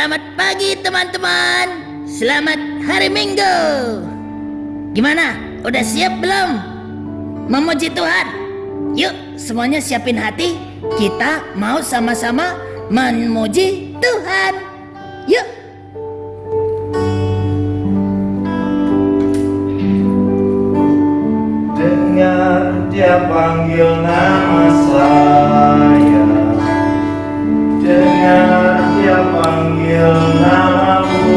Selamat pagi teman-teman. Selamat hari Minggu. Gimana? Udah siap belum? Memuji Tuhan. Yuk semuanya siapin hati. Kita mau sama-sama memuji Tuhan. Yuk. Dengar dia panggil nama saya. Dengar dia panggil namamu.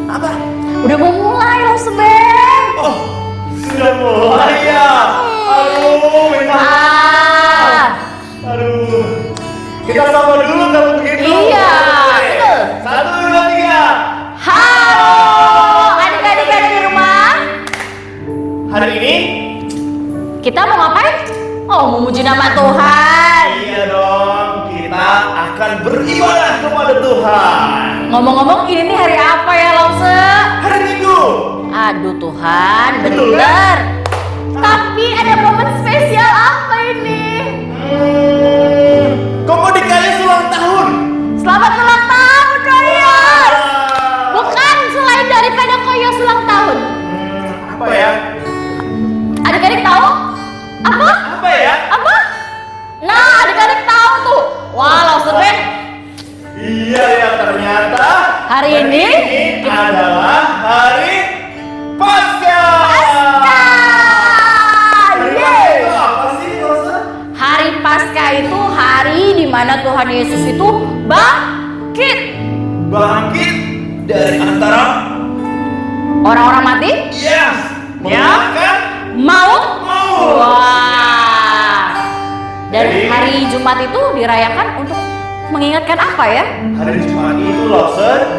Apa? Udah mau mulai loh Seben. Oh, sudah mulai ya. Aduh, minta maaf. Aduh, kita sama dulu kalau begitu. Iya, betul. 1, 2, 3. Halo adik-adik ada di rumah. Hari ini Kita mau ngapain? Oh, memuji nama Tuhan. iya dong, kita akan beribadah kepada Tuhan. Ngomong-ngomong ini nih hari apa ya Longse? Hari Minggu. Aduh Tuhan, Betul, bener. Tapi ada momen spesial apa ini? Komodikanya ulang tahun. Selamat ulang tahun Koyos. Bukan selain daripada Koyos ulang tahun. Apa ya? Adik-adik tahu? Apa? Apa ya? Apa? Nah, adik-adik tahu tuh. Wah, Longse Ben. Iya ya, ternyata Hari ini adalah hari Paskah. Hari Paskah itu apa sih, Rosa? Hari Paskah itu hari di mana Tuhan Yesus itu bangkit. Bangkit dari antara Orang-orang mati, yes, Ya. mengalahkan maut. maut. Wah. Dan hari Jumat itu dirayakan untuk mengingatkan apa ya? Hari Jumat itu loh,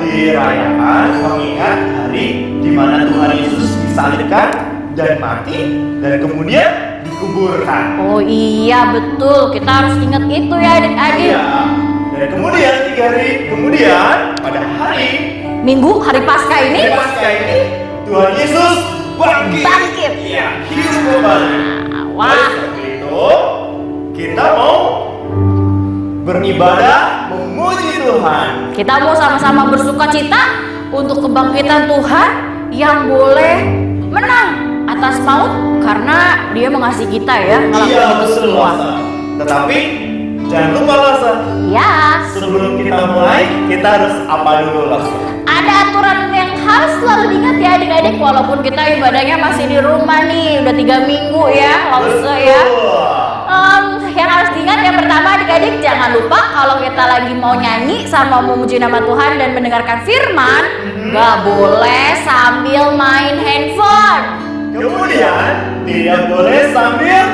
dirayakan mengingat hari di mana Tuhan Yesus disalibkan dan mati dan kemudian dikuburkan. Oh iya betul, kita harus ingat itu ya adik-adik. Iya. Dan kemudian 3 hari kemudian pada hari Minggu hari Paskah ini Paskah ini Tuhan Yesus bangkit. Bangkit. Iya, hidup kembali. Wah. Oleh sebab itu kita mau beribadah memuji Tuhan. kita mau sama-sama bersuka cita untuk kebangkitan Tuhan yang boleh menang atas maut karena Dia mengasihi kita ya ngelakuin Iya, itu betul, semua. Lasa. Tetapi jangan lupa, Lasa, Ya, sebelum kita mulai kita harus apa dulu, Lasa? ada aturan yang harus selalu diingat ya adik-adik walaupun kita ibadahnya masih di rumah nih udah 3 minggu ya Lause ya. Yang harus diingat yang pertama adik-adik jangan lupa kalau kita lagi mau nyanyi sama memuji nama Tuhan dan mendengarkan firman gak boleh sambil main handphone, Kemudian tidak boleh sambil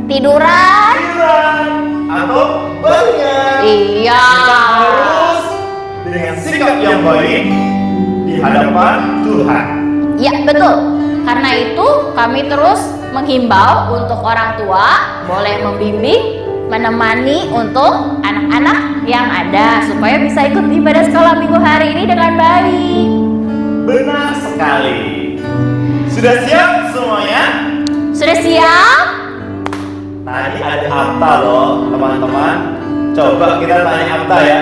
tiduran. tiduran atau banyak. Iya. Kita harus dengan sikap yang baik di hadapan Tuhan. Ya betul. Karena itu kami terus menghimbau untuk orang tua boleh membimbing, menemani untuk anak-anak yang ada supaya bisa ikut ibadah sekolah minggu hari ini dengan baik. Benar sekali. Sudah siap semuanya? Sudah siap? Tadi ada Apta loh, teman-teman. Coba kita tanya Apta ya.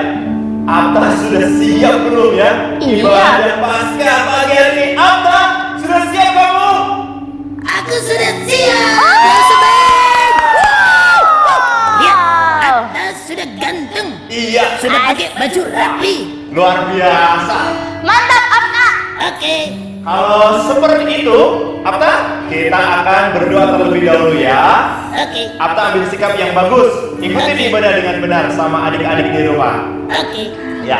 Apta sudah siap belum ya? Iya. Ibadah Paskah pagi hari ini. Apta, sudah siap kamu? Aku sudah siap. Seben. Lihat, atas sudah ganteng. Iya. Sudah pakai baju rapi. Luar biasa. Mantap Apta. Oke. Kalau seperti itu, Apta, kita akan berdoa terlebih dahulu ya. Oke. Apta ambil sikap yang bagus. Ikuti ibadah dengan benar sama adik-adik di rumah. Oke. Ya.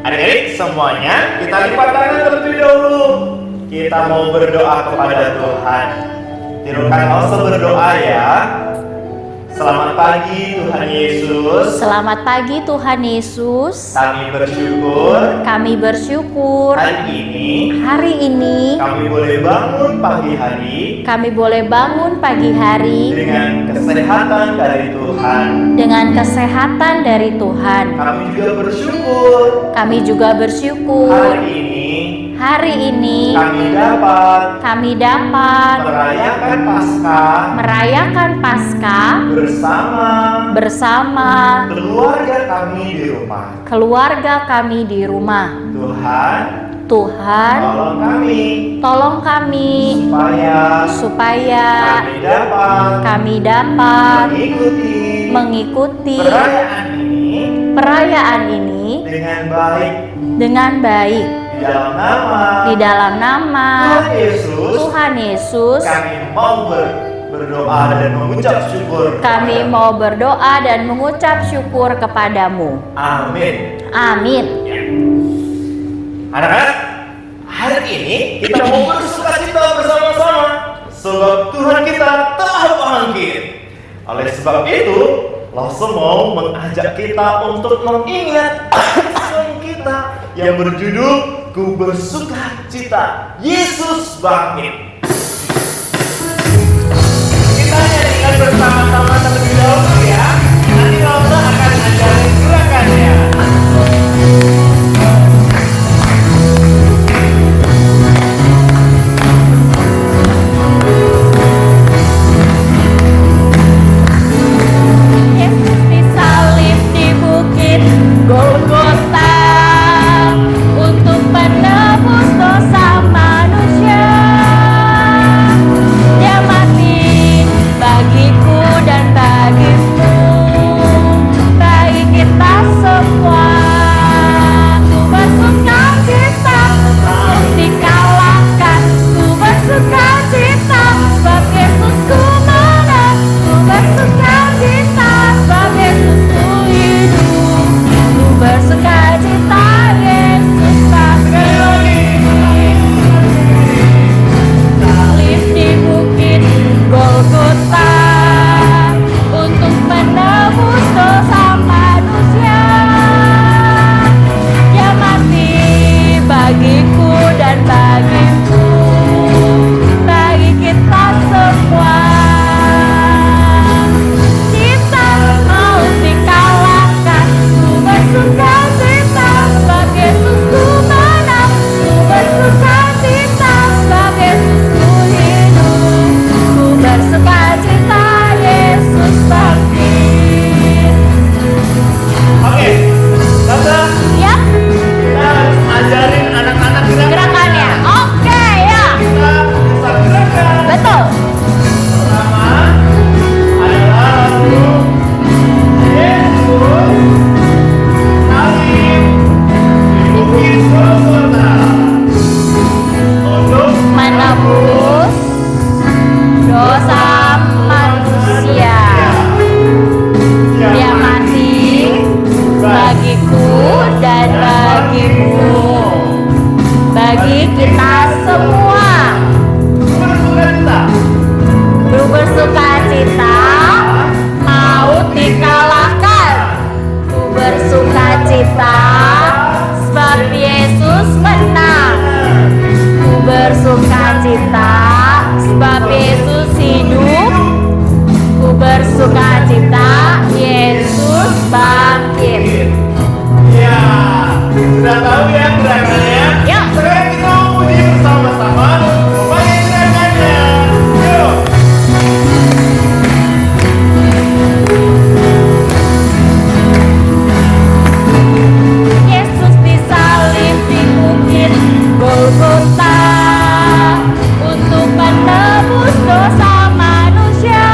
Adik-adik semuanya, kita lipat tangan terlebih dahulu. Kita mau berdoa kepada Tuhan. Tirukan Elsa berdoa ya. Selamat pagi Tuhan Yesus. Selamat pagi Tuhan Yesus. Kami bersyukur Kami bersyukur hari ini kami boleh bangun pagi hari kami boleh bangun pagi hari dengan kesehatan dari Tuhan. dengan kesehatan dari Tuhan. Kami juga bersyukur Kami juga bersyukur hari ini hari ini kami dapat merayakan Paskah bersama keluarga kami di rumah. Tuhan, tolong kami supaya kami dapat mengikuti perayaan ini dengan baik. Di dalam nama Tuhan Yesus, kami mau berdoa dan mengucap syukur kepadamu. Amin. Amin. Anak-anak, hari ini kita mau bersukacita bersama-sama sebab Tuhan kita telah bangkit. Oleh sebab itu, Lause mau mengajak kita untuk mengingat song kita yang berjudul Ku Bersukacita, Yesus Bangkit. Kita nyanyikan bersama-sama terlebih dahulu ya. Nanti Lause akan ajarin gerakannya. Golgota untuk penebus dosa manusia. Dia mati bagiku dan bagimu, bagi kita semua. Ku bersukacita untuk dikalahkan, ku bersukacita sebab Yesusku menang, ku bersukacita sebab Yesusku hidup. Bersukacita Yesus bangkit, salib di bukit Golgota untuk menebus dosa manusia. Dia mati bagiku dan bagimu, bagi kita semua. Kita mau dikalahkan, bersukacita sebab Yesusku menang, ku bersukacita sebab Yesusku hidup. Ku bersukacita Yesus bangkit. Oke, Tante. Ya, Kita harus ajarin anak-anak gerakannya. Oke ya. Kita bisa gerakan. Betul. Pertama adalah lagu Yesus salib di bukit Golgota untuk Menebus dosa manusia. Dia mati bagiku dan bagimu, bagi kita semua. bersukacita. Ku bersukacita, maut dikalahkan. Ku bersukacita sebab Yesus menang. Ku bersukacita sebab Yesus hidup. Ku bersukacita Yesus bangkit. Ya, sudah tahu ya gerakannya? Ya. Sekarang kita mau puji bersama-sama. Memakai gerakannya. Yuk. Yesus disalib di bukit Golgota untuk menebus dosa manusia.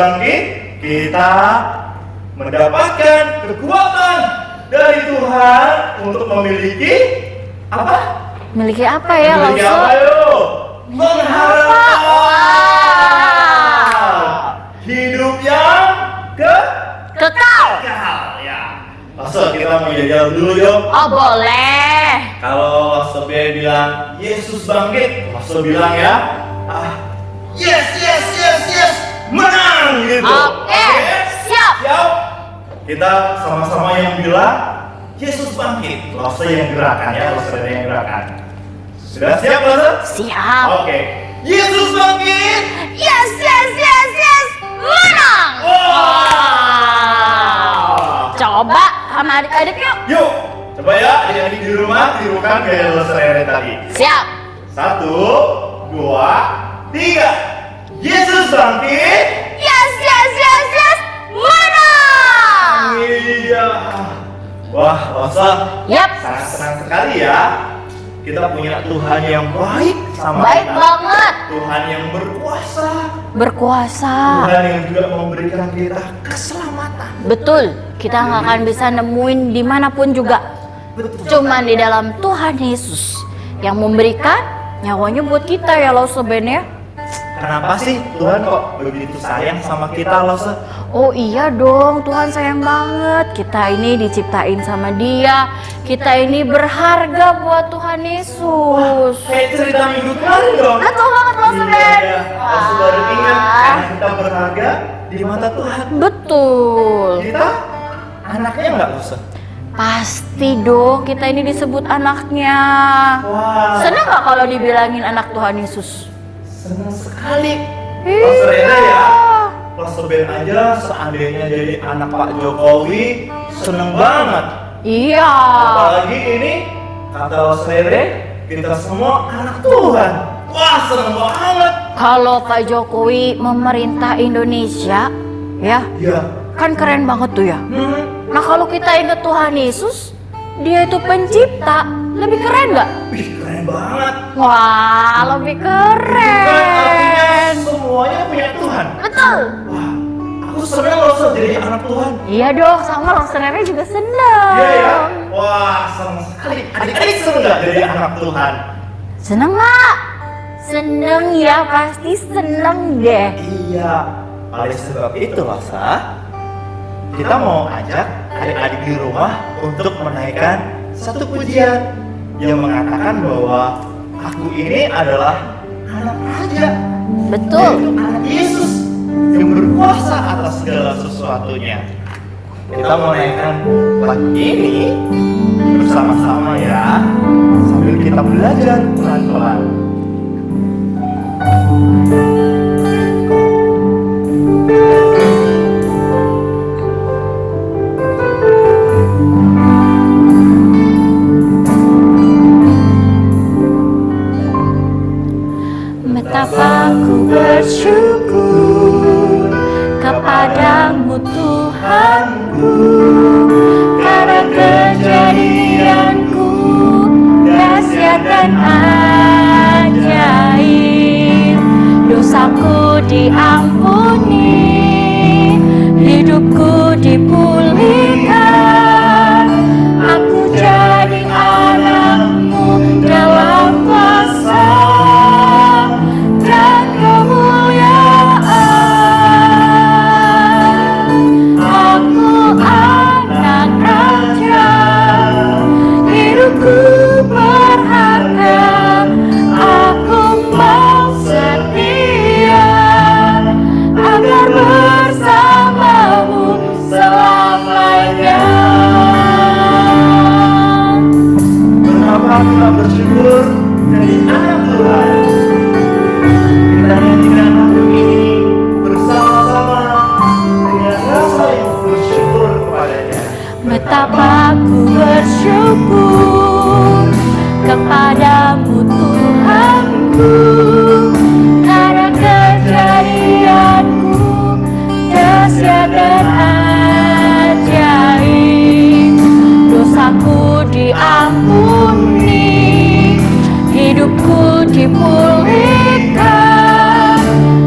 bangkit, kita mendapatkan kekuatan dari Tuhan untuk memiliki apa? Miliki apa ya, Memiliki Lause? apa yuk? Mengharapkan hidup yang Kekal. ya. Masa kita mau jajal dulu yuk? Oh, boleh. Kalau Sobe bilang Yesus bangkit, Masa bilang ya, yes, menang gitu. Oke, siap. Siap. Kita sama-sama yang bilang Yesus bangkit. Masa yang gerakan ya, Masa yang gerakan. Sudah siap Masa? Siap. Oke. Yesus bangkit. Yes. Menang. Wow. Coba sama adik-adik yuk. Yuk, coba ya adik-adik di rumah tirukan gaya Losrere tadi. Siap. 1, 2, 3. Yesus bangkit. Yes. Menang. Iya. Wah, Rosa, Yap. sangat senang sekali ya. Kita punya Tuhan yang baik sama Baik kita. banget. Tuhan yang berkuasa. Berkuasa. Tuhan yang juga memberikan kita keselamatan. Betul. Kita nggak akan bisa nemuin dimanapun juga. Cuman di dalam Tuhan Yesus yang memberikan nyawanya buat kita ya, Lause Ben ya. Kenapa sih Tuhan kok begitu sayang sama kita, Lose? Oh iya dong, Tuhan sayang banget. Kita ini diciptain sama Dia. Kita ini berharga buat Tuhan Yesus. Kayak cerita minggu kemarin dong. Betul banget, Lause Ben. Iya, Lose baru ingat karena kita berharga di mata Tuhan. Betul. Kita anaknya nggak, Lose? Pasti dong, kita ini disebut anaknya. Wah, Senang nggak kalau dibilangin anak Tuhan Yesus? senang sekali. Iya. Lose Rena ya. Lose Ben aja seandainya jadi anak Pak Jokowi seneng banget. Iya. Apalagi ini kata Lose Rena, kita semua anak Tuhan. Wah, seneng banget. Kalau Pak Jokowi memerintah Indonesia, ya, Iya. kan keren banget tuh ya. Nah kalau kita ingat Tuhan Yesus, Dia itu pencipta, lebih keren nggak? Wih, keren banget. Wah, lebih Kan artinya keren. semuanya punya Tuhan. Betul. Wah, aku senang loh Sob, jadi anak Tuhan. Iya dong, sama Rosternya juga seneng. Iya ya. Wah, senang sekali. Adik-adik senang nggak jadi anak Tuhan? Seneng nggak? Seneng ya, pasti seneng deh. Iya. Oleh sebab itu loh, Sa, kita mau ajak adik-adik di rumah untuk menaikkan satu pujian yang mengatakan bahwa aku ini adalah anak raja. Betul. Yaitu anak Yesus yang berkuasa atas segala sesuatunya. Kita mau naikkan lagu ini bersama-sama ya, sambil kita belajar pelan-pelan. Betapa ku bersyukur kepadamu Tuhanku, karena kejadianku dahsyat dan ajaib. Dosaku diampuni, hidupku dipulihkan. Aku jadi anakmu dalam kuasa dan kemuliaan. Aku anak raja, hidupku berharga. Aku mau setia agar bersamamu selamanya. Betapa kita bersyukur jadi anak Tuhan. Kita nyanyikan lagu ini bersama-sama dengan rasa yang bersyukur kepadanya. Betapa ku bersyukur kepadamu Tuhanku, karena kejadianku dahsyat dan ajaib. Dosaku diampuni, hidupku dipulihkan.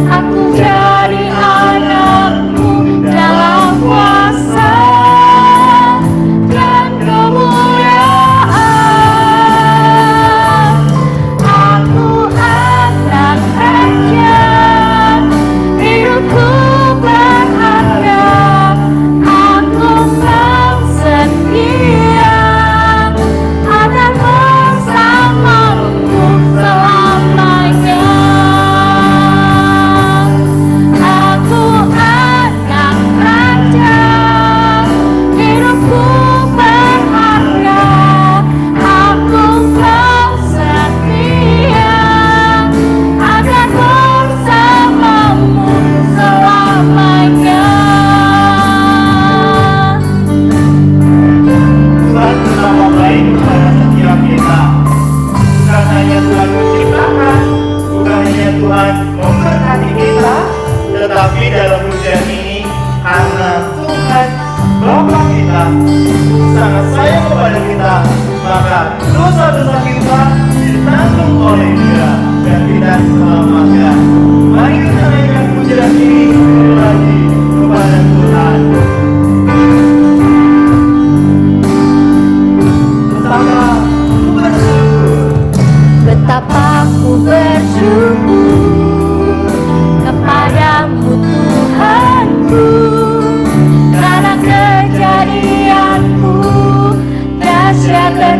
Aku jadi anak sangat sayang kepada kita, maka dosa-dosa kita ditanggung oleh Dia dan kita diselamatkan. Mari kita naikkan pujian ini sekali lagi kepada Tuhan. Betapa ku bersyukur kepadamu Tuhanku, karena kejadianku dahsyat dan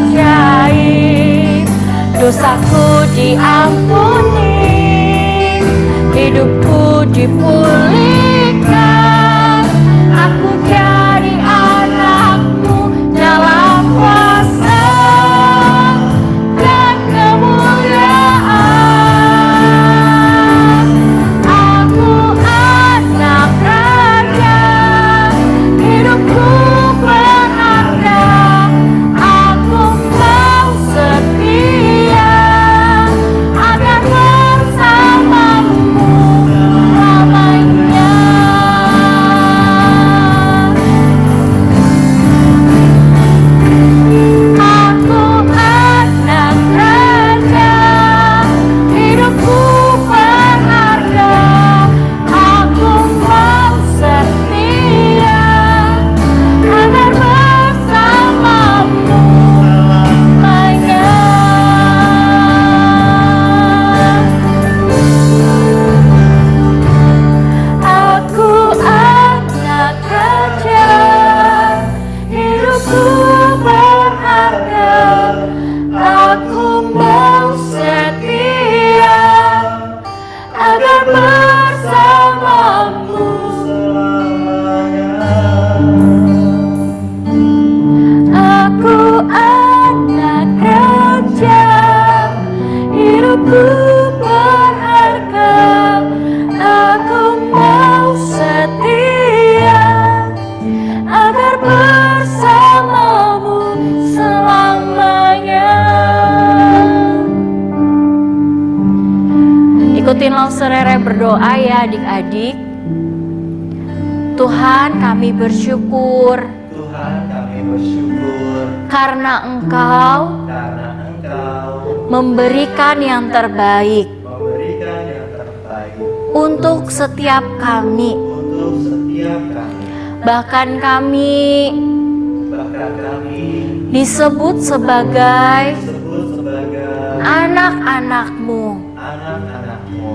ajaib. Dosaku diampuni, hidupku dipulihkan, aku jadi anakmu dalam kuasa dan kemuliaan. Aku anak raja, hidupku berharga, aku mau setia agar bersamamu selamanya. Aku anak raja, hidupku berharga, aku mau setia agar bersamamu selamanya. Aku anak raja, hidupku berharga, aku mau setia agar bersamamu Selamanya. Aku anak raja, hidupku berharga, aku mau setia agar bersamamu selamanya. Ikutin langsung Rere berdoa ya adik-adik. Tuhan, kami bersyukur Tuhan, kami bersyukur karena Engkau karena Engkau memberikan yang terbaik memberikan yang terbaik untuk setiap kami. untuk setiap kami. Bahkan kami Bahkan kami disebut sebagai disebut sebagai anak-anak-Mu. anak-anak-Mu.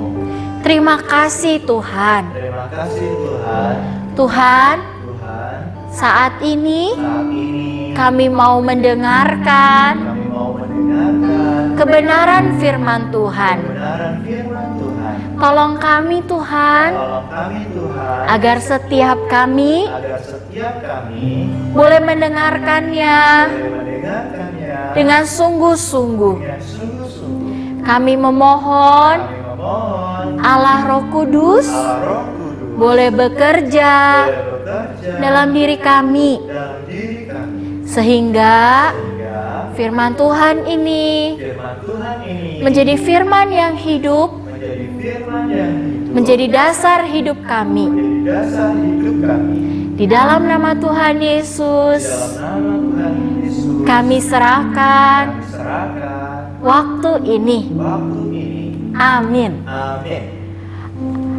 Terima kasih Tuhan. Terima kasih Tuhan. Tuhan, Tuhan, saat ini saat ini kami mau mendengarkan kami mau mendengarkan kebenaran firman Tuhan. kebenaran firman Tuhan. Tolong kami Tuhan, Tolong kami Tuhan agar setiap kami agar setiap kami boleh mendengarkannya boleh mendengarkannya dengan sungguh-sungguh. dengan sungguh-sungguh. Kami memohon Kami memohon Allah Roh Kudus Allah Roh Kudus boleh bekerja boleh bekerja dalam diri kami, dalam diri kami sehingga sehingga firman Tuhan ini firman Tuhan ini menjadi firman yang hidup, menjadi firman yang hidup, menjadi dasar hidup kami. menjadi dasar hidup kami. Di dalam nama Tuhan Di Yesus, dalam nama Tuhan Yesus kami serahkan kami serahkan waktu ini. waktu ini. Amin. Amin.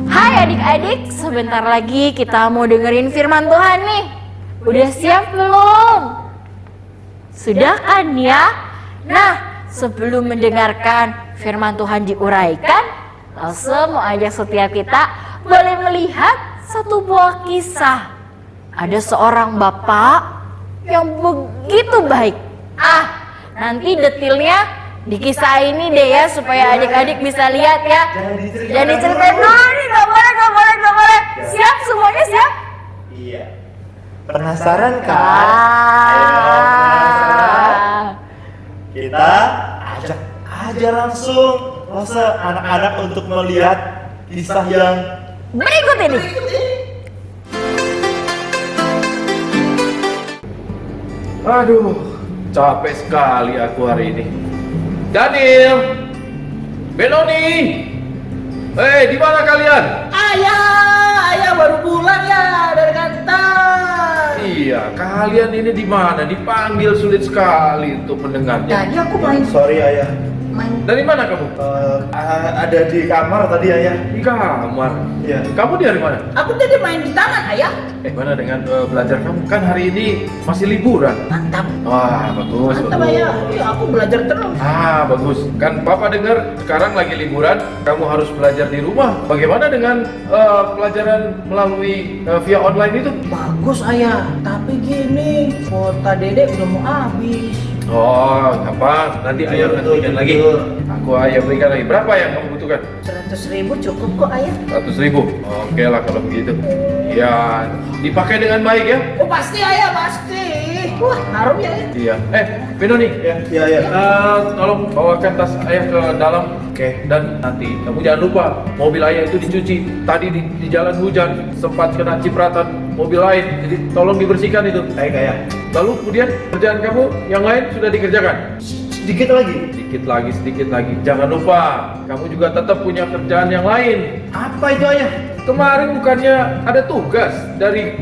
Hai adik-adik, sebentar lagi kita mau dengerin firman Tuhan nih. Udah siap belum? Sudah kan ya? Nah, sebelum mendengarkan firman Tuhan diuraikan, langsung mau ajak setiap kita boleh melihat satu buah kisah. Ada seorang bapak yang begitu baik. Nanti detailnya di kisah ini deh ya, supaya adik-adik bisa lihat ya. Jangan diceritain dulu nih, gak boleh. Siap semuanya, siap? Iya. Penasaran kan? Ayo dong, penasaran? Kita ajak aja langsung anak-anak untuk melihat kisah yang Berikut ini. Aduh, capek sekali aku hari ini. Daniel, Benoni, di mana kalian? Ayah baru pulang ya dari kantor. kalian ini di mana? Dipanggil sulit sekali untuk mendengarnya. Tadi aku main Sorry ayah. Dari mana kamu? Ada di kamar tadi ayah. Di kamar. Iya. Kamu dari mana? Aku tadi main di taman, ayah. Mana dengan belajar kamu? Kan hari ini masih liburan. Mantap. Wah, bagus. Mantap, bagus. ayah. Iya, aku belajar terus. Bagus. Kan Papa dengar sekarang lagi liburan, kamu harus belajar di rumah. Bagaimana dengan pelajaran melalui via online itu? Bagus, ayah. Tapi gini, kuota Dedek udah mau habis. Oh, gampang. Nanti ayah gantikan lagi. Aku ayah berikan lagi. Berapa yang kamu butuhkan? 100.000 cukup kok, ayah. 100.000. Oke lah kalau begitu. Ya, dipakai dengan baik ya. Oh, pasti, ayah, pasti. Wah, harum ya, ayah. Iya. Benoni. Iya ayah. Tolong bawakan tas ayah ke dalam. Oke. Dan nanti kamu jangan lupa mobil ayah itu dicuci. Tadi di jalan hujan sempat kena cipratan mobil lain. Jadi tolong dibersihkan itu. Baik ayah. Lalu kemudian kerjaan kamu yang lain sudah dikerjakan. Sedikit lagi. Sedikit lagi. Jangan lupa, kamu juga tetap punya kerjaan yang lain. Apa itu ayah? Kemarin bukannya ada tugas dari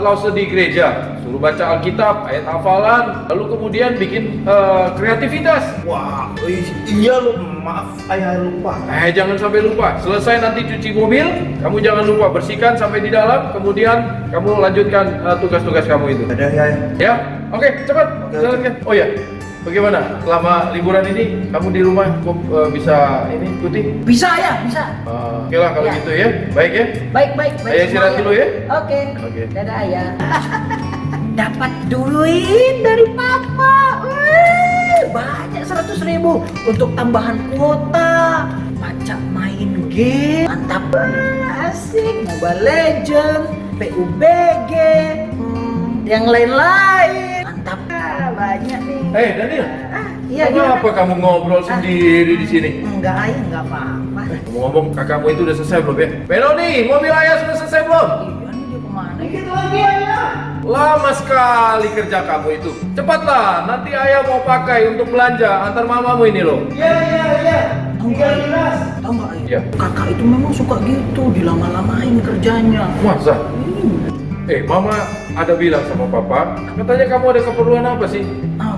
Lause di gereja, suruh baca Alkitab, ayat hafalan, lalu kemudian bikin kreativitas. Wah, iya loh. Maaf ayah lupa. Jangan sampai lupa. Selesai nanti cuci mobil, kamu jangan lupa bersihkan sampai di dalam, kemudian kamu lanjutkan tugas-tugas kamu itu. Ada ya ayah. Ya, oke, cepat jalankan. Oh ya, bagaimana? Selama liburan ini kamu di rumah bisa ini ikuti? Bisa, ayah, bisa. Oke lah kalau Ya. gitu ya, baik ya. Baik. Ayah istirahat semua, dulu ya. Oke. Oke. Dadah, ayah. Dapat duit dari papa. Wih, banyak 100.000 untuk tambahan kuota. Baca main game. Mantap. Asik. Mobile Legend, PUBG, yang lain-lain. Mantap. Banyak nih. Daniel. Iya, gimana? Kenapa kamu ngobrol sendiri di sini? Enggak, ayah, enggak apa-apa. Ngomong kakakmu itu udah selesai belum ya? Benoni, mobil ayah sudah selesai belum? Iya, nih dia kemana? Dikit lagi, ayah. Lama sekali kerja kamu itu. Cepatlah, nanti ayah mau pakai untuk belanja antar mamamu ini loh. Iya. Tahu nggak, ayah? Tahu nggak, ayah? Iya. Kakak itu memang suka gitu, dilama-lamain kerjanya. Masa? Mama ada bilang sama papa, katanya kamu ada keperluan apa sih?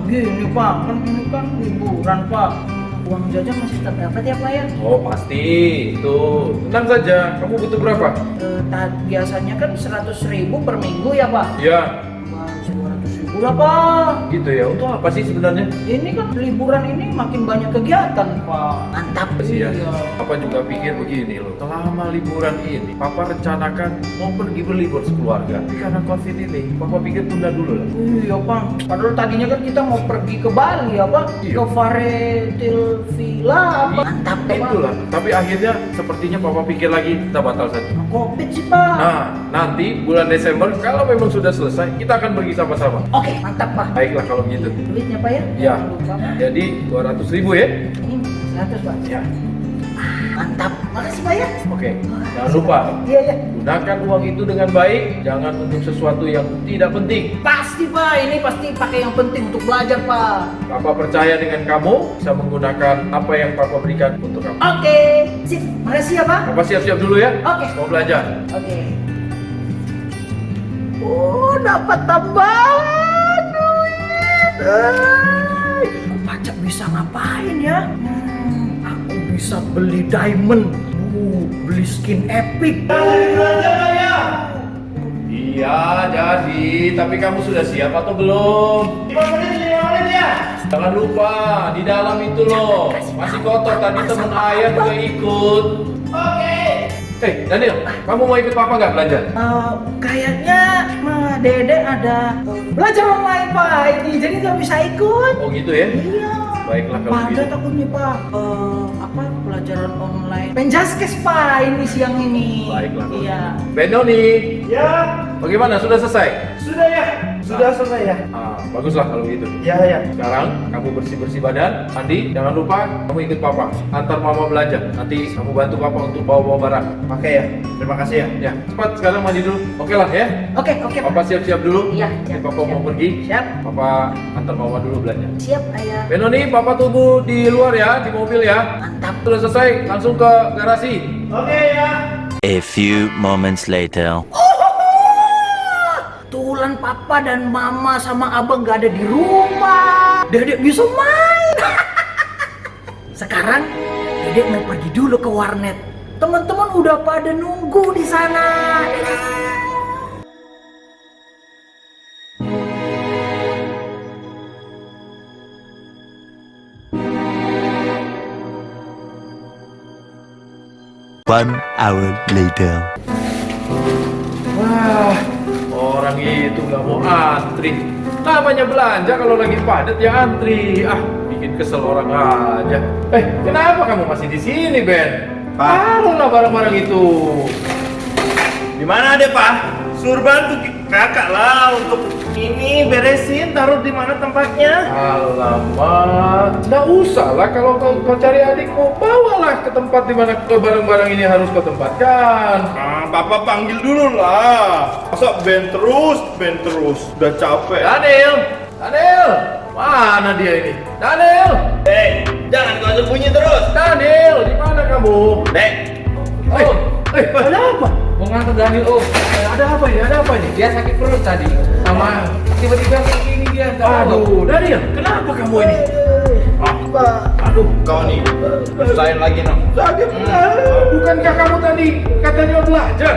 Gini pak, kan ini kan liburan pak. Uang jajan masih terdapat ya pak ya? Oh pasti, itu. Tenang saja, kamu butuh berapa? Biasanya kan 100.000 per minggu ya pak? Ya, 200.000 lah pak. gitu ya. Untuk apa sih sebenarnya? Ini kan liburan ini makin banyak kegiatan pak. Mantap Sih ya. Iya. Papa juga pikir begini loh. Selama liburan ini, Papa rencanakan mau pergi berlibur sekeluarga. Tapi karena COVID ini, Papa pikir tunda dulu lah. Iya pak, padahal tadinya kan kita mau pergi ke Bali ya pak, Iya. ke Varetil Villa apa? Mantap Itulah. Tapi akhirnya sepertinya Papa pikir lagi kita batal saja. Covid sih pak. Nah, nanti bulan Desember kalau memang sudah selesai, kita akan pergi sama-sama. Oke, mantap pak. Baiklah kalau gitu. Duitnya pak ya? Ya. Jangan lupa, Pak. Jadi 200.000 ya. Ini 100 pak. Ya. Mantap. Makasih pak ya. Oke. Jangan lupa Iya ya. gunakan uang itu dengan baik, jangan untuk sesuatu yang tidak penting. Pasti pak, ini pasti pakai yang penting untuk belajar pak. Papa percaya dengan kamu bisa menggunakan apa yang Papa berikan untuk kamu. Oke, sip. Makasih ya pak. Papa siap-siap dulu ya. Oke. Mau belajar. Oke. Oh, dapat tambahan duit. Pajak bisa ngapain ya? Aku bisa beli diamond. Beli skin epic. Iya, jadi. Tapi kamu sudah siap atau belum? 5 menit ya. Jangan lupa, di dalam itu loh. Masih kotor, tadi temen ayah juga ikut. Oke. Daniel, kamu mau ikut Papa nggak belanja? Kayaknya Dede ada belajar online pak ini, jadi nggak bisa ikut. Oh gitu ya? Iya. Baiklah kalau Ada gitu. takutnya pak, pelajaran online. Penjaskes pak ini siang ini. Baiklah kalau Iya. gitu. Benoni, Ya, bagaimana? Sudah selesai? sudah ya. Sudah selesai ya. Baguslah kalau gitu. Ya ya. Sekarang kamu bersih-bersih badan, mandi, jangan lupa kamu ikut Papa. Antar Mama belanja. Nanti kamu bantu Papa untuk bawa-bawa barang. Oke ya. Terima kasih ya. Ya, cepat sekarang mandi dulu. Oke lah ya. Oke Pak. Papa siap-siap dulu. Iya, Nanti siap, Papa siap. mau pergi. Siap. Papa antar Mama dulu belanja. Siap ayah. Benoni, Papa tunggu di luar ya, di mobil ya. Mantap. Sudah selesai, langsung ke garasi. Oke ya. A few moments later. Tuh kebetulan papa dan mama sama abang gak ada di rumah. Dedek bisa main. Sekarang Dedek mau pergi dulu ke warnet. Teman-teman udah pada nunggu di sana. One hour later. Wah, orang itu nggak mau antri. Namanya belanja kalau lagi padat ya antri. Ah, bikin kesel orang aja. Kenapa kamu masih di sini, Ben? Pak. Taruhlah barang-barang itu. Di mana deh, Pak? Suruh bantu kakak lah untuk ini beresin, taruh di mana tempatnya? Alamak, nggak usah lah kalau kau cari adikmu, bawalah ke tempat di mana barang-barang ini harus kau tempatkan. Papa panggil dulu lah. Masa Ben terus, udah capek. Daniel, mana dia ini? Daniel, Jangan kau sembunyi terus. Daniel, di mana kamu? Dek, Ada apa? Mau nganter Daniel, ada apa ini? Dia sakit perut tadi, sama tiba-tiba kayak gini dia. Aduh, Daniel, kenapa kamu ini? aduh, kau nih, usahain lagi noh. Bukankah kamu tadi katanya mau belajar?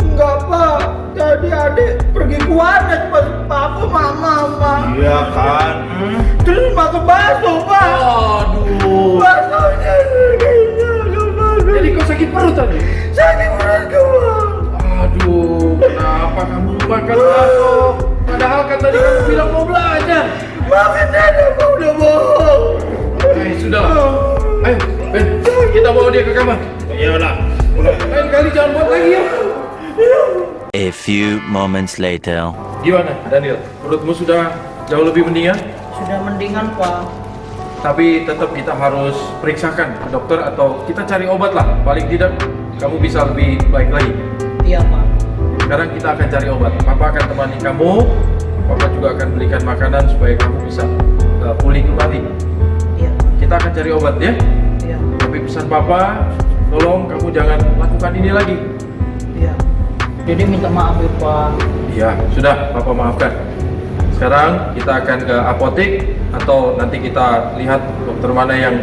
Enggak, Pak. Tadi adik pergi ke warnet pas papa mama. Iya kan. Terus makan bakso, Pak. Aduh, Baksonya jadi kau sakit perut tadi? sakit perut gua. Aduh, kenapa kamu makan bakso? Padahal kan tadi kamu bilang mau belajar. Maafin Dedek, Pak, udah bohong. Sudah. Ayo, Ben, kita bawa dia ke kamar. Iya lah. Lain kali jangan buat lagi ya. A few moments later. Gimana, Daniel? Perutmu sudah jauh lebih mendingan? Sudah mendingan, Pak. Tapi tetap kita harus periksakan ke dokter atau kita cari obat lah. Paling tidak kamu bisa lebih baik lagi. Iya, Pak. Sekarang kita akan cari obat. Papa akan temani kamu. Papa juga akan belikan makanan supaya kamu bisa pulih kembali. Iya, Kita akan cari obat ya. iya, Tapi pesan Papa, tolong kamu jangan lakukan ini lagi. iya. Dedek minta maaf ya, Pak. Iya, sudah, Papa maafkan. Sekarang kita akan ke apotek atau nanti kita lihat dokter mana yang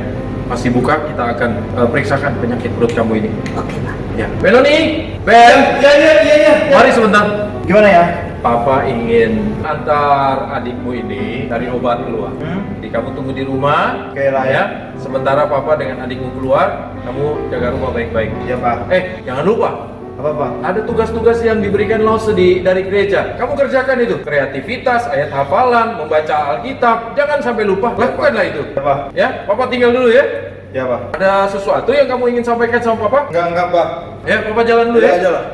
masih buka, kita akan periksakan penyakit perut kamu ini. Oke, Pak. Ya. Benoni, Ben, Iya. mari sebentar. Gimana ya? Papa ingin antar adikmu ini dari obat keluar. Jadi kamu tunggu di rumah. Oke lah ya. Sementara Papa dengan adikmu keluar, kamu jaga rumah baik-baik. Iya, Pak. Jangan lupa. Apa, Pak? Ada tugas-tugas yang diberikan Lause dari gereja. Kamu kerjakan itu. Kreativitas, ayat hafalan, membaca Alkitab. Jangan sampai lupa. Lakukanlah itu. Iya, Pak. Ya, Papa tinggal dulu ya. Iya, Pak. Ada sesuatu yang kamu ingin sampaikan sama Papa? Enggak, Pak. Ya, Papa jalan dulu ya. Aja lah.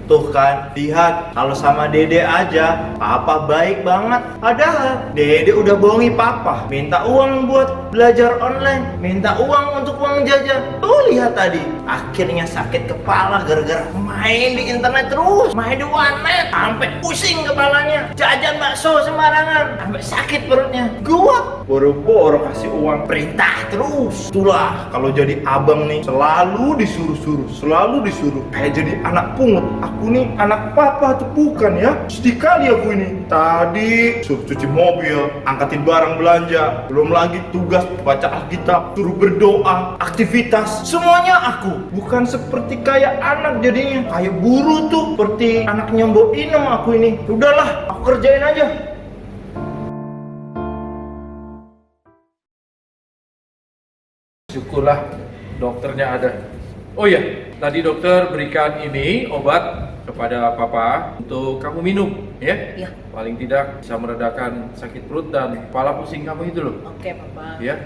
Tuh kan, lihat kalau sama Dede aja, Papa baik banget. Padahal Dede udah bohongi Papa, minta uang buat belajar online, minta uang untuk uang jajan. Tuh lihat tadi, akhirnya sakit kepala gara-gara main di internet terus, main di warnet, sampai pusing kepalanya, jajan bakso sembarangan, sampai sakit perutnya. Gua boro-boro kasih uang, perintah terus. Itulah kalau jadi abang nih, selalu disuruh, kayak jadi anak pungut. Aku nih anak papa tuh bukan ya. Sedih kali aku ini. Tadi suruh cuci mobil, angkatin barang belanja, belum lagi tugas baca Alkitab, suruh berdoa, aktivitas, semuanya aku. Bukan seperti kayak anak jadinya, kayak guru tuh, seperti anaknya Mbok Inem aku ini. Udahlah, aku kerjain aja. Syukurlah dokternya ada. Oh iya, tadi dokter berikan ini obat kepada Papa untuk kamu minum, ya? Iya. Paling tidak bisa meredakan sakit perut dan kepala pusing kamu itu loh. Oke, Papa. Ya.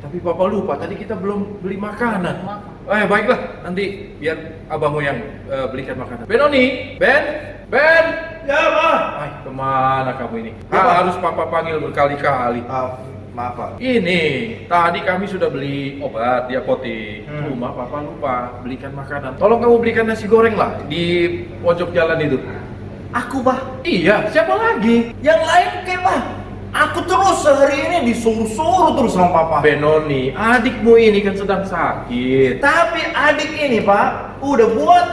Tapi Papa lupa tadi kita belum beli makanan. Makan. Baiklah, nanti biar abangmu yang belikan makanan. Benoni, Ben. Ya, Pak. Kemana kamu ini? Ya, Pak. Harus Papa panggil berkali-kali. Maaf, Pak. Ini, tadi kami sudah beli obat di apotek. Rumah Papa lupa belikan makanan. Tolong kamu belikan nasi goreng lah di pojok jalan itu. Aku, Pak. Iya, siapa lagi? Yang lain kayak Pak. Aku terus sehari ini disuruh-suruh terus sama Papa. Benoni, adikmu ini kan sedang sakit. Tapi adik ini, Pak, udah buat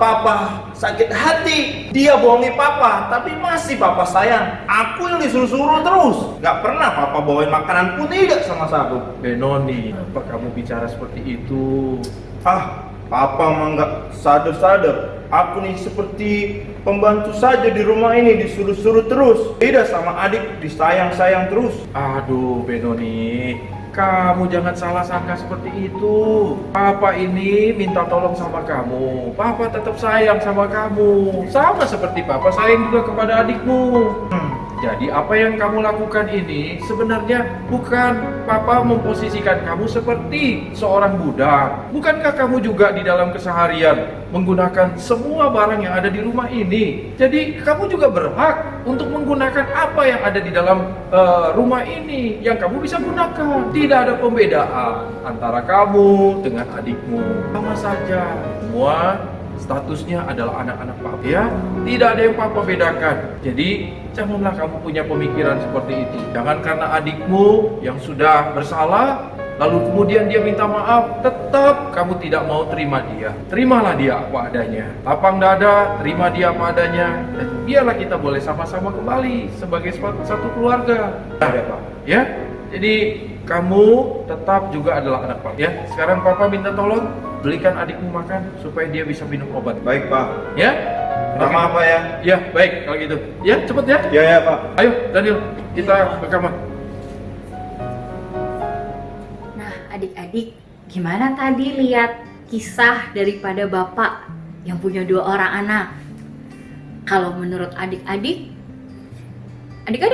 Papa sakit hati. Dia bohongi Papa, tapi masih Papa sayang. Aku yang disuruh-suruh terus. Gak pernah Papa bawain makanan pun tidak sama aku. Benoni, apa kamu bicara seperti itu? Papa mah nggak sadar-sadar. Aku nih seperti pembantu saja di rumah ini, disuruh-suruh terus. Beda sama adik, disayang-sayang terus. Aduh, Benoni, kamu jangan salah sangka seperti itu. Papa ini minta tolong sama kamu. Papa tetap sayang sama kamu. Sama seperti Papa sayang juga kepada adikmu. Jadi apa yang kamu lakukan ini sebenarnya bukan Papa memposisikan kamu seperti seorang budak. Bukankah kamu juga di dalam keseharian menggunakan semua barang yang ada di rumah ini? Jadi kamu juga berhak untuk menggunakan apa yang ada di dalam rumah ini yang kamu bisa gunakan. Tidak ada pembedaan antara kamu dengan adikmu. Sama saja, semua statusnya adalah anak-anak Papa ya. Tidak ada yang Papa bedakan. Jadi janganlah kamu punya pemikiran seperti itu. Jangan karena adikmu yang sudah bersalah lalu kemudian dia minta maaf, tetap kamu tidak mau terima dia. Terimalah dia apa adanya. Lapang dada, terima dia apa adanya, dan biarlah kita boleh sama-sama kembali sebagai satu keluarga. Ada Pak, ya. Jadi kamu tetap juga adalah anak Papa ya. Sekarang Papa minta tolong belikan adikmu makan supaya dia bisa minum obat. Baik Pak. Ya? Nama apa ya? Ya, baik kalau gitu. Ya, cepet ya. Ya Pak. Ayo, Daniel, kita ke kamar. Nah, adik-adik, gimana tadi lihat kisah daripada bapak yang punya 2 orang anak? Kalau menurut adik-adik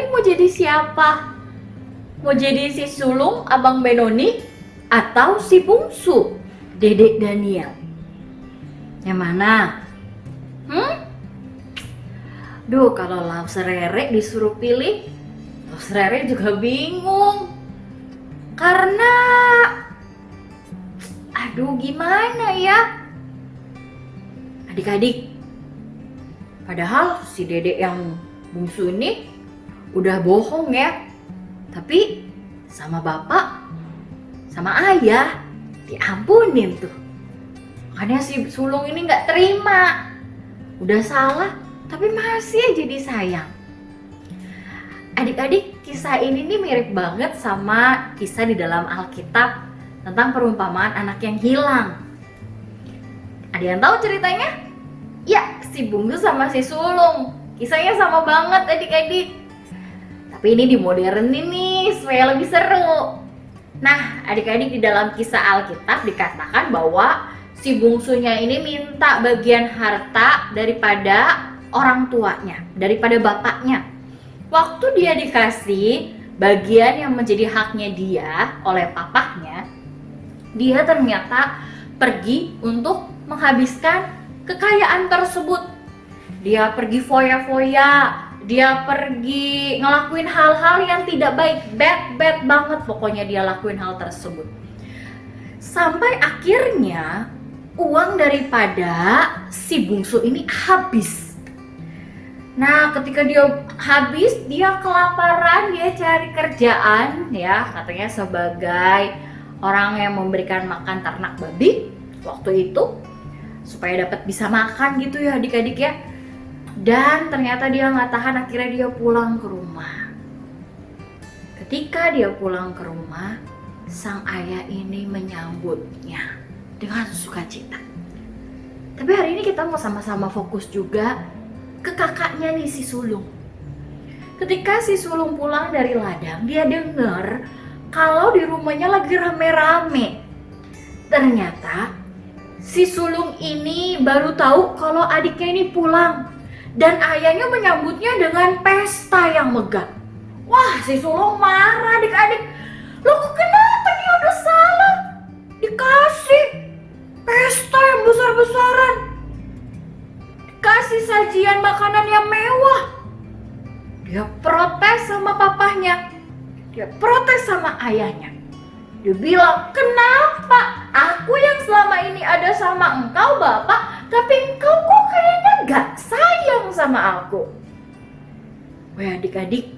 mau jadi siapa? Mau jadi si sulung Abang Benoni atau si bungsu Dedek Daniel? Yang mana? Duh, kalau Laus Rere disuruh pilih, Laus Rere juga bingung. Karena aduh gimana ya? Adik-adik, padahal si Dedek yang bungsu ini udah bohong ya. Tapi sama bapak, sama ayah diampunin tuh. Makanya si sulung ini gak terima. Udah salah, tapi masih aja disayang. Adik-adik, kisah ini nih mirip banget sama kisah di dalam Alkitab tentang perumpamaan anak yang hilang. Ada yang tahu ceritanya? Ya, si bungsu sama si sulung. Kisahnya sama banget adik-adik. Tapi ini dimodernin nih supaya lebih seru. Nah, adik-adik, di dalam kisah Alkitab dikatakan bahwa si bungsunya ini minta bagian harta daripada orang tuanya, daripada bapaknya. Waktu dia dikasih bagian yang menjadi haknya dia oleh papahnya, dia ternyata pergi untuk menghabiskan kekayaan tersebut. Dia pergi foya-foya, dia pergi ngelakuin hal-hal yang tidak baik, bad banget pokoknya dia lakuin hal tersebut. Sampai akhirnya uang daripada si bungsu ini habis. Nah, ketika dia habis, dia kelaparan, dia cari kerjaan ya, katanya sebagai orang yang memberikan makan ternak babi waktu itu supaya dapat bisa makan gitu ya adik-adik ya. Dan ternyata dia nggak tahan, akhirnya dia pulang ke rumah. Ketika dia pulang ke rumah, sang ayah ini menyambutnya dengan sukacita. Tapi hari ini kita mau sama-sama fokus juga ke kakaknya nih, si sulung. Ketika si sulung pulang dari ladang, dia dengar kalau di rumahnya lagi rame-rame. Ternyata si sulung ini baru tahu kalau adiknya ini pulang. Dan ayahnya menyambutnya dengan pesta yang megah. Wah, si sulung marah adik-adik. Loh, kenapa dia udah salah dikasih pesta yang besar-besaran, dikasih sajian makanan yang mewah? Dia protes sama papahnya, dia protes sama ayahnya. Dia bilang, kenapa aku yang selama ini ada sama engkau bapak, tapi engkau kok kayaknya gak sayang sama aku? Wah adik-adik,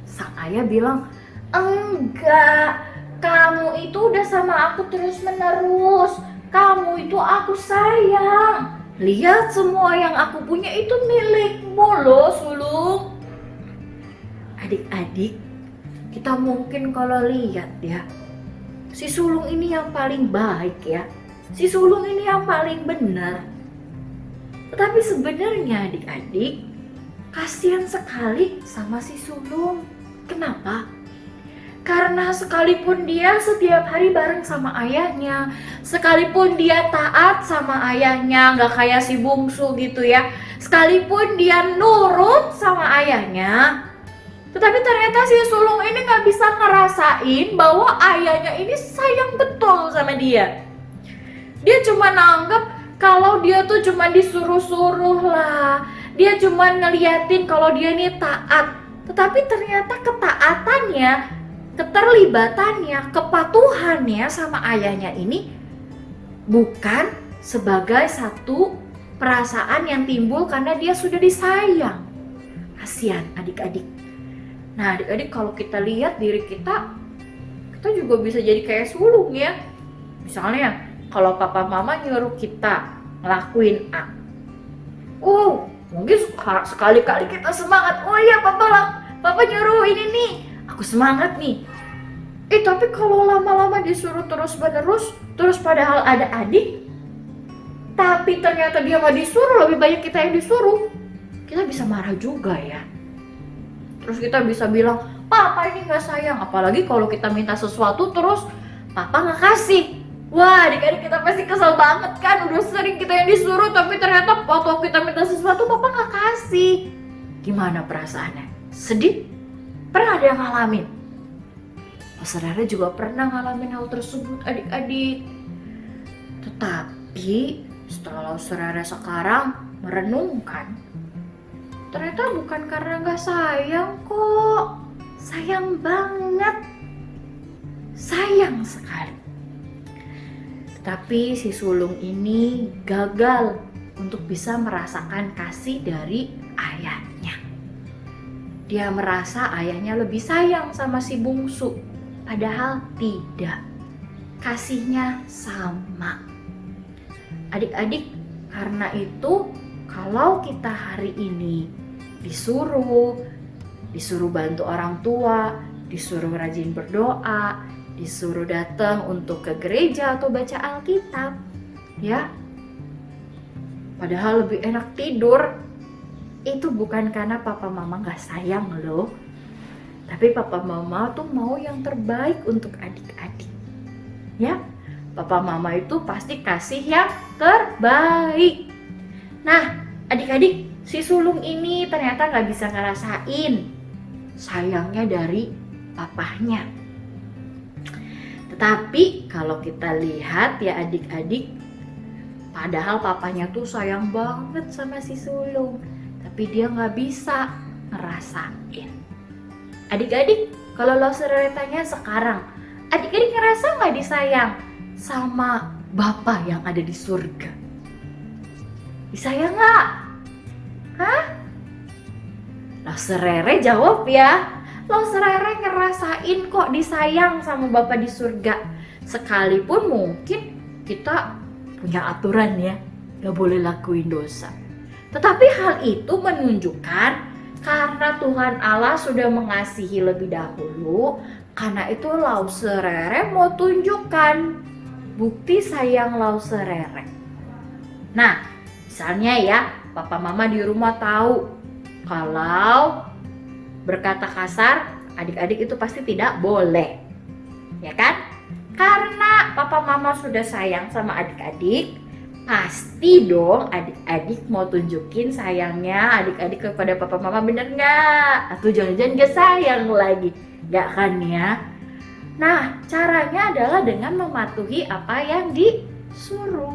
sang ayah bilang, enggak, kamu itu udah sama aku terus menerus. kamu itu aku sayang. Lihat semua yang aku punya itu milikmu loh, Sulung. Adik-adik, kita mungkin kalau lihat ya, si Sulung ini yang paling baik ya. Si Sulung ini yang paling benar. Tetapi sebenarnya adik-adik, kasihan sekali sama si Sulung. Kenapa? Karena sekalipun dia setiap hari bareng sama ayahnya, sekalipun dia taat sama ayahnya, gak kayak si bungsu gitu ya, sekalipun dia nurut sama ayahnya, tetapi ternyata si Sulung ini gak bisa ngerasain bahwa ayahnya ini sayang betul sama dia. Dia cuma nanggep kalau dia tuh cuma disuruh-suruh lah, dia cuma ngeliatin kalau dia ini taat, tetapi ternyata ketaatannya, keterlibatannya, kepatuhannya sama ayahnya ini bukan sebagai satu perasaan yang timbul karena dia sudah disayang. Kasihan adik-adik. Nah adik-adik, kalau kita lihat diri kita juga bisa jadi kayak Sulung ya. Misalnya kalau papa mama nyuruh kita ngelakuin A, mungkin sekali-kali kita semangat, oh iya papa nyuruh ini nih, aku semangat nih. Tapi kalau lama-lama disuruh terus-menerus, terus padahal ada adik, tapi ternyata dia gak disuruh, lebih banyak kita yang disuruh, kita bisa marah juga ya. Terus kita bisa bilang, papa ini gak sayang. Apalagi kalau kita minta sesuatu terus papa gak kasih. Wah adik-adik, kita pasti kesel banget kan. Udah sering kita yang disuruh, tapi ternyata waktu kita minta sesuatu papa gak kasih. Gimana perasaannya? Sedih? Pernah ada yang ngalamin? Saudara juga pernah ngalamin hal tersebut adik-adik. Tetapi setelah saudara sekarang merenungkan, ternyata bukan karena gak sayang kok. Sayang banget. Sayang sekali. Tetapi si Sulung ini gagal untuk bisa merasakan kasih dari ayahnya. Dia merasa ayahnya lebih sayang sama si bungsu. Padahal tidak. Kasihnya sama. Adik-adik, karena itu kalau kita hari ini disuruh bantu orang tua, disuruh rajin berdoa, disuruh datang untuk ke gereja atau baca Alkitab, ya. Padahal lebih enak tidur. Itu bukan karena papa mama gak sayang loh. Tapi papa mama tuh mau yang terbaik untuk adik-adik. Ya, papa mama itu pasti kasih yang terbaik. Nah, adik-adik, si Sulung ini ternyata gak bisa ngerasain sayangnya dari papahnya. Tetapi kalau kita lihat ya adik-adik, padahal papanya tuh sayang banget sama si Sulung, tapi dia gak bisa ngerasain. Adik-adik, kalau lo tanya sekarang, adik-adik ngerasa gak disayang sama Bapa yang ada di surga? Disayang gak? Hah? Lo serere jawab ya. Lo serere ngerasain kok disayang sama Bapa di surga. Sekalipun mungkin kita punya aturan ya, gak boleh lakuin dosa. Tetapi hal itu menunjukkan karena Tuhan Allah sudah mengasihi lebih dahulu, karena itu Lau Serere mau tunjukkan bukti sayang Lau Serere. Nah, misalnya ya, papa mama di rumah tahu kalau berkata kasar, adik-adik itu pasti tidak boleh. Ya kan? Karena papa mama sudah sayang sama adik-adik, pasti dong adik-adik mau tunjukin sayangnya adik-adik kepada papa mama, bener gak? Atau jangan-jangan gak sayang lagi, gak kan ya? Nah, caranya adalah dengan mematuhi apa yang disuruh.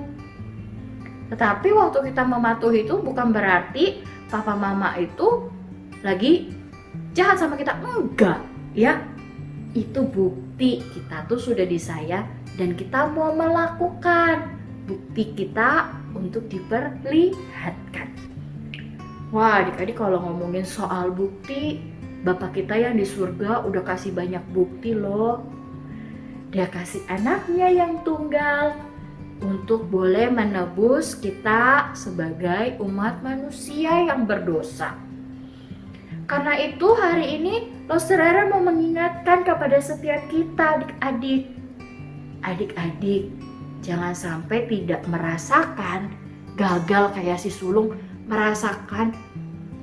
Tetapi waktu kita mematuhi itu bukan berarti papa mama itu lagi jahat sama kita, enggak ya. Itu bukti kita tuh sudah disayang dan kita mau melakukan. Bukti kita untuk diperlihatkan. Wah adik-adik, kalau ngomongin soal bukti, Bapak kita yang di surga udah kasih banyak bukti loh. Dia kasih anaknya yang tunggal untuk boleh menebus kita sebagai umat manusia yang berdosa. Karena itu hari ini Losterere mau mengingatkan kepada setiap kita adik-adik. Adik-adik, jangan sampai tidak merasakan gagal kayak si sulung, merasakan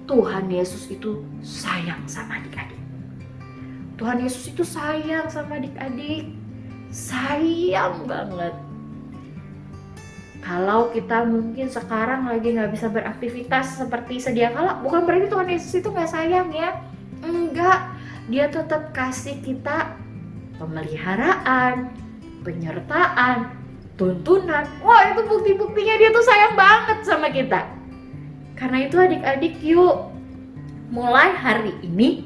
Tuhan Yesus itu sayang sama adik-adik. Tuhan Yesus itu sayang sama adik-adik. Sayang banget. Kalau kita mungkin sekarang lagi gak bisa beraktivitas seperti sedia kala, bukan berarti Tuhan Yesus itu gak sayang ya. Enggak, dia tetap kasih kita pemeliharaan, penyertaan, tuntunan. Wah, itu bukti-buktinya dia tuh sayang banget sama kita. Karena itu adik-adik, yuk mulai hari ini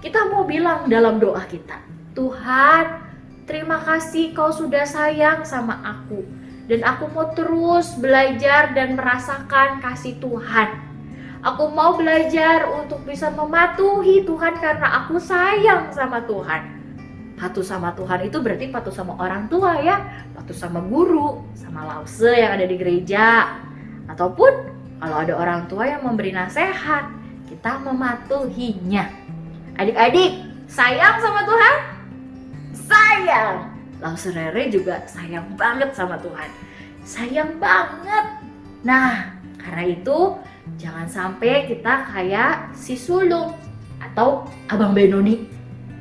kita mau bilang dalam doa kita, Tuhan, terima kasih kau sudah sayang sama aku. Dan aku mau terus belajar dan merasakan kasih Tuhan. Aku mau belajar untuk bisa mematuhi Tuhan karena aku sayang sama Tuhan. Patuh sama Tuhan itu berarti patuh sama orang tua ya. Patuh sama guru, sama lause yang ada di gereja. Ataupun kalau ada orang tua yang memberi nasihat, kita mematuhinya. Adik-adik, sayang sama Tuhan? Sayang! Losterere juga sayang banget sama Tuhan. Sayang banget. Nah, karena itu jangan sampai kita kayak si sulung atau Abang Benoni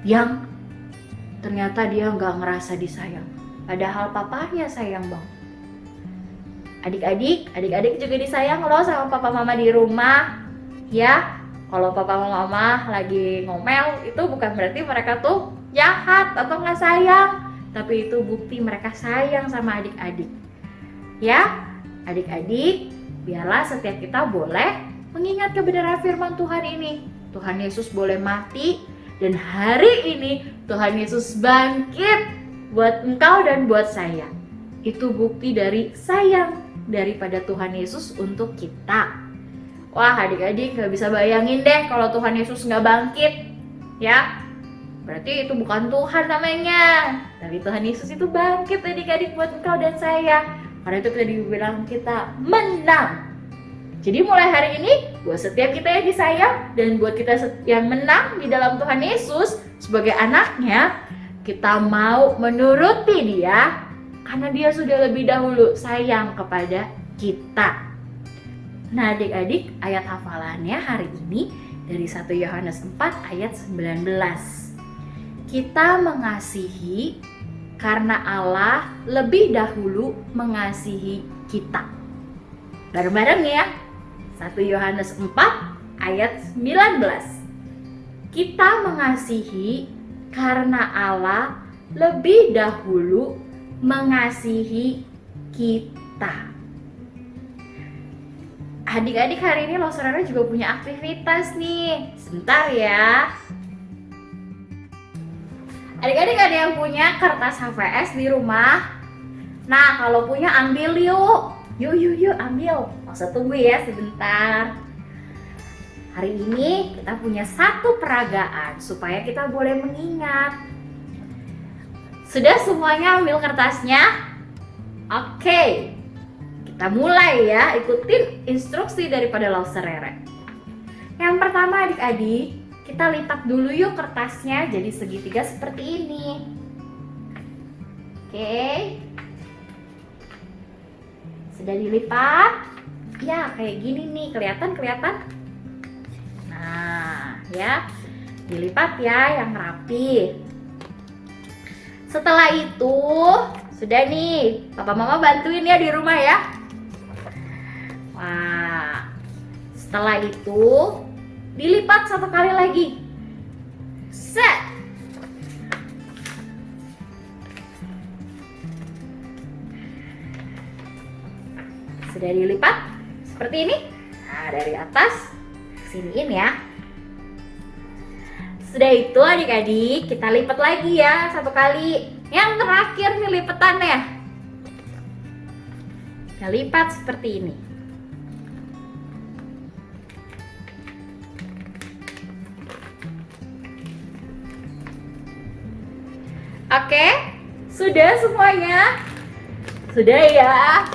yang ternyata dia nggak ngerasa disayang. Padahal papanya sayang banget. Adik-adik juga disayang loh sama papa mama di rumah. Ya, kalau papa mama lagi ngomel itu bukan berarti mereka tuh jahat atau nggak sayang. Tapi itu bukti mereka sayang sama adik-adik. Ya, adik-adik, biarlah setiap kita boleh mengingat kebenaran firman Tuhan ini. Tuhan Yesus boleh mati dan hari ini Tuhan Yesus bangkit buat engkau dan buat saya. Itu bukti dari sayang daripada Tuhan Yesus untuk kita. Wah, adik-adik gak bisa bayangin deh kalau Tuhan Yesus gak bangkit. Ya, berarti itu bukan Tuhan namanya. Tapi Tuhan Yesus itu bangkit adik-adik buat engkau dan saya. Karena itu kita dibilang kita menang. Jadi mulai hari ini buat setiap kita yang disayang dan buat kita yang menang di dalam Tuhan Yesus sebagai anaknya, kita mau menuruti dia karena dia sudah lebih dahulu sayang kepada kita. Nah adik-adik, ayat hafalannya hari ini dari 1 Yohanes 4 ayat 19. Kita mengasihi karena Allah lebih dahulu mengasihi kita. Bareng-bareng ya. 1 Yohanes 4 ayat 19. Kita mengasihi karena Allah lebih dahulu mengasihi kita. Adik-adik, hari ini Losterere juga punya aktivitas nih. Sebentar ya. Adik-adik ada yang punya kertas HVS di rumah? Nah, kalau punya ambil yuk. Yuk ambil. Nggak usah tunggu ya sebentar. Hari ini kita punya satu peragaan supaya kita boleh mengingat. Sudah semuanya ambil kertasnya? Oke. Kita mulai ya, ikutin instruksi daripada Losterere. Yang pertama adik-adik, kita lipat dulu yuk kertasnya jadi segitiga seperti ini. Oke. Sudah dilipat? Ya, kayak gini nih, kelihatan? Nah, ya. Dilipat ya yang rapi. Setelah itu, sudah nih, papa mama bantuin ya di rumah ya. Wah. Setelah itu, dilipat satu kali lagi. Set. Sudah dilipat seperti ini. Nah, dari atas siniin ya. Sudah itu adik-adik, kita lipat lagi ya satu kali. Yang terakhir nih lipetannya. Kita lipat seperti ini. Oke, sudah semuanya? Sudah ya.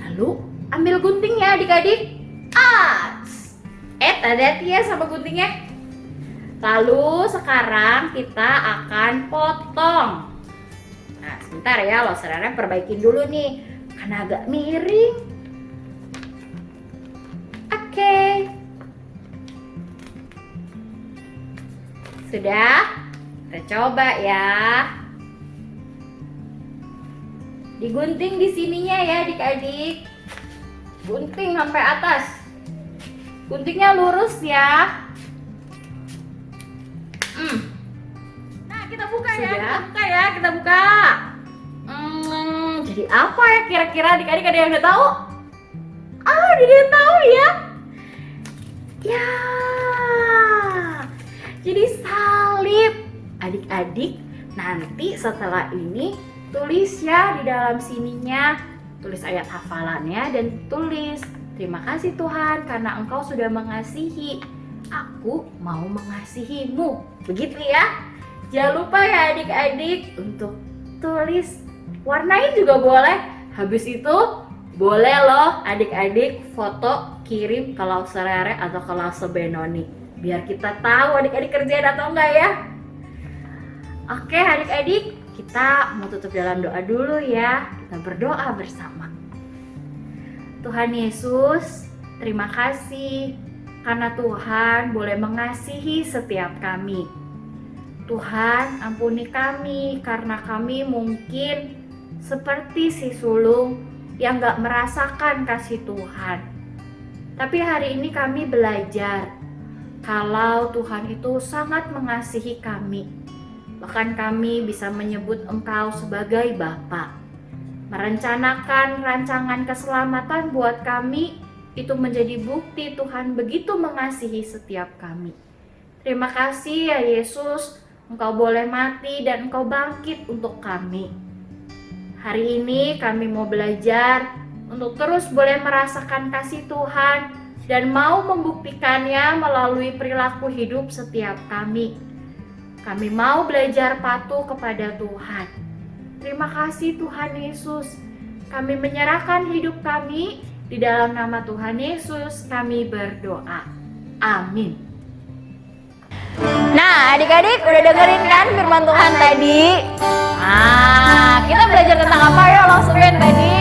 Lalu ambil guntingnya adik-adik. Hati-hati ya sama guntingnya. Lalu sekarang kita akan potong. Nah sebentar ya, lo serernya perbaikin dulu nih karena agak miring. Oke. Sudah? Kita coba ya. Digunting di sininya ya adik-adik. Gunting sampai atas. Guntingnya lurus ya. Nah kita buka ya. Kita buka. Jadi apa ya kira-kira adik-adik, ada yang udah tahu? Ada yang tahu ya? Ya. Jadi salib. Adik-adik, nanti setelah ini tulis ya di dalam sininya, tulis ayat hafalannya dan tulis, terima kasih Tuhan karena Engkau sudah mengasihi. Aku mau mengasihimu. Begitu ya. Jangan lupa ya adik-adik untuk tulis, warnain juga boleh. Habis itu boleh loh adik-adik foto kirim ke Lause Rere atau ke Lause Benoni, biar kita tahu adik-adik kerjain atau enggak ya. Oke adik-adik, kita mau tutup dalam doa dulu ya. Kita berdoa bersama. Tuhan Yesus, terima kasih karena Tuhan boleh mengasihi setiap kami. Tuhan, ampuni kami karena kami mungkin seperti si sulung yang gak merasakan kasih Tuhan. Tapi hari ini kami belajar kalau Tuhan itu sangat mengasihi kami. Bahkan kami bisa menyebut Engkau sebagai Bapa. Merencanakan rancangan keselamatan buat kami itu menjadi bukti Tuhan begitu mengasihi setiap kami. Terima kasih ya Yesus, Engkau boleh mati dan Engkau bangkit untuk kami. Hari ini kami mau belajar untuk terus boleh merasakan kasih Tuhan dan mau membuktikannya melalui perilaku hidup setiap kami. Kami mau belajar patuh kepada Tuhan. Terima kasih Tuhan Yesus. Kami menyerahkan hidup kami di dalam nama Tuhan Yesus kami berdoa. Amin. Nah adik-adik udah dengerin kan firman Tuhan tadi? Kita belajar tentang apa ya langsung tadi?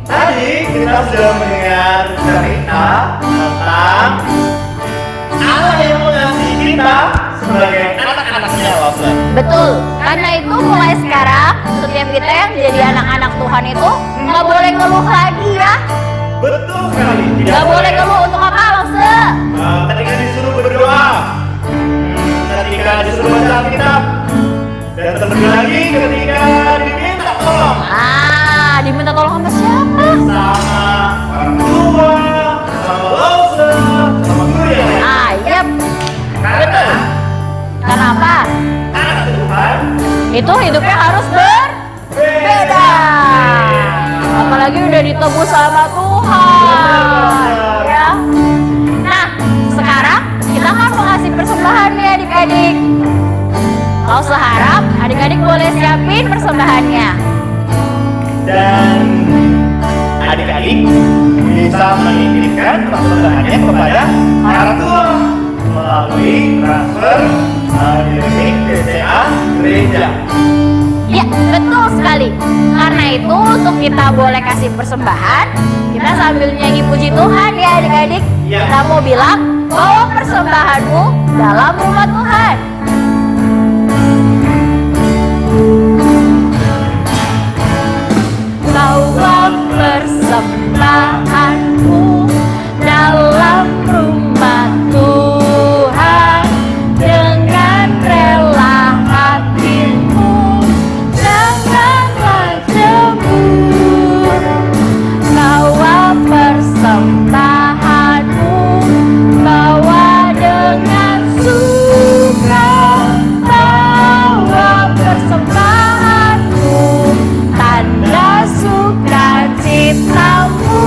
Tadi kita sudah mendengar cerita tentang Allah yang mengasihi kita sebagai anak-anaknya Lause. Betul, karena itu mulai sekarang setiap kita yang jadi anak-anak Tuhan itu nggak boleh ngeluh lagi ya. Betul sekali. Nggak boleh ngeluh untuk apa Lause? Ketika disuruh berdoa, ketika disuruh baca Alkitab, dan terlebih lagi ketika diminta tolong. Diminta tolong sama siapa? Sama orang tua, sama Lause, sama guru yang lain. Yep. Betul. Kenapa? Anak Tuhan Itu hidupnya harus berbeda. Apalagi udah ditebus sama Tuhan. Ya. Nah, sekarang kita kan mau ngasih persembahan nih adik-adik. Lause harap adik-adik boleh siapin persembahannya. dan adik-adik bisa menitipkan persembahannya kepada orang tua melalui transfer di rekening BCA gereja. Ya, betul sekali. Karena itu untuk kita boleh kasih persembahan, kita sambil nyanyi puji Tuhan ya adik-adik. Ya. Kita mau bilang, bawa persembahanmu dalam rumah Tuhan. Bawa persembahanmu dalam rumah Tuhan dengan rela hatimu, janganlah cemburu. Bawa persembahanmu, bawa dengan suka, bawa persembahanmu, tanda sukacitamu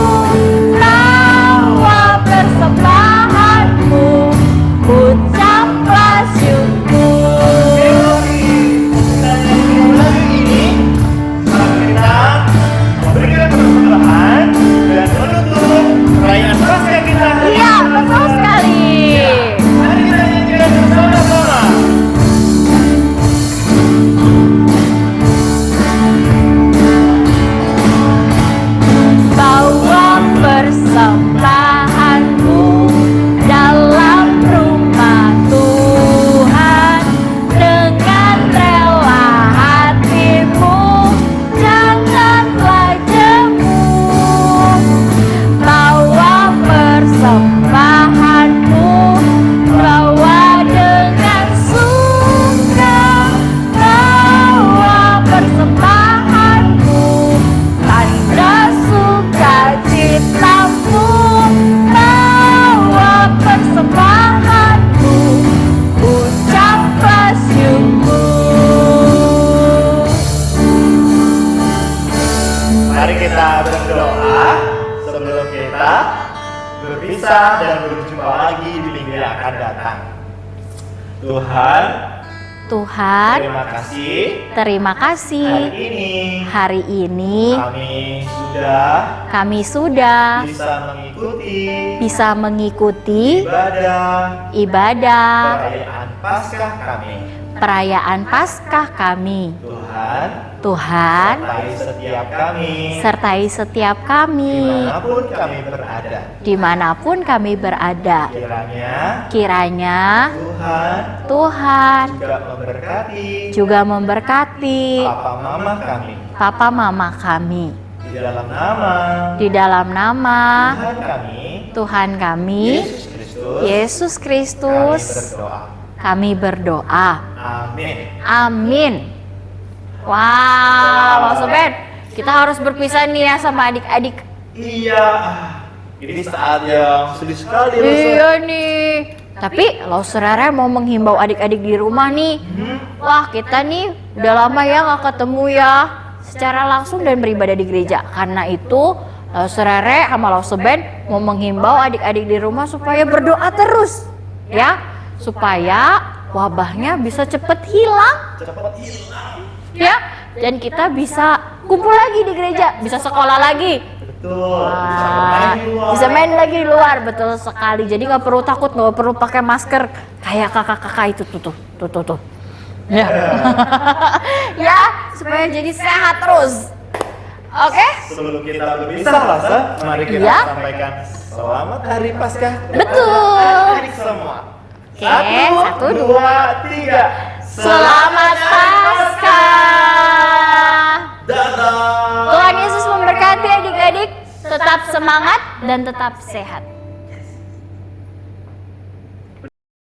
kita berpisah dan berjumpa lagi di minggu yang akan datang. Tuhan, terima kasih hari ini kami sudah bisa mengikuti ibadah perayaan Paskah kami. Tuhan, sertai setiap kami dimanapun kami berada. Kiranya Tuhan juga memberkati papa mama kami di dalam nama Tuhan kami Yesus Kristus kami berdoa. Amin. Wow, Mas Sobat, kita harus berpisah nih ya sama adik-adik. Iya, ini saat yang sedih sekali. Iya nih. Tapi Lauserere mau menghimbau adik-adik di rumah nih. Wah, kita nih udah lama ya nggak ketemu ya secara langsung dan beribadah di gereja. Karena itu Lauserere sama Lauseband mau menghimbau adik-adik di rumah supaya berdoa terus, ya, supaya wabahnya bisa cepet hilang. Ya, dan kita bisa kumpul lagi di gereja, bisa sekolah lagi. Betul. Bisa main lagi di luar, betul sekali. Jadi nggak perlu takut, nggak perlu pakai masker kayak kakak-kakak itu tuh. Ya, ya supaya jadi sehat terus. Oke? Sebelum kita berpisah, Lasa, mari kita sampaikan selamat Hari Paskah. Betul. Adik semua. Oke, 1, 2, 3. Selamat Paskah. Dadah. Tuhan Yesus memberkati adik-adik. Tetap semangat dan tetap sehat.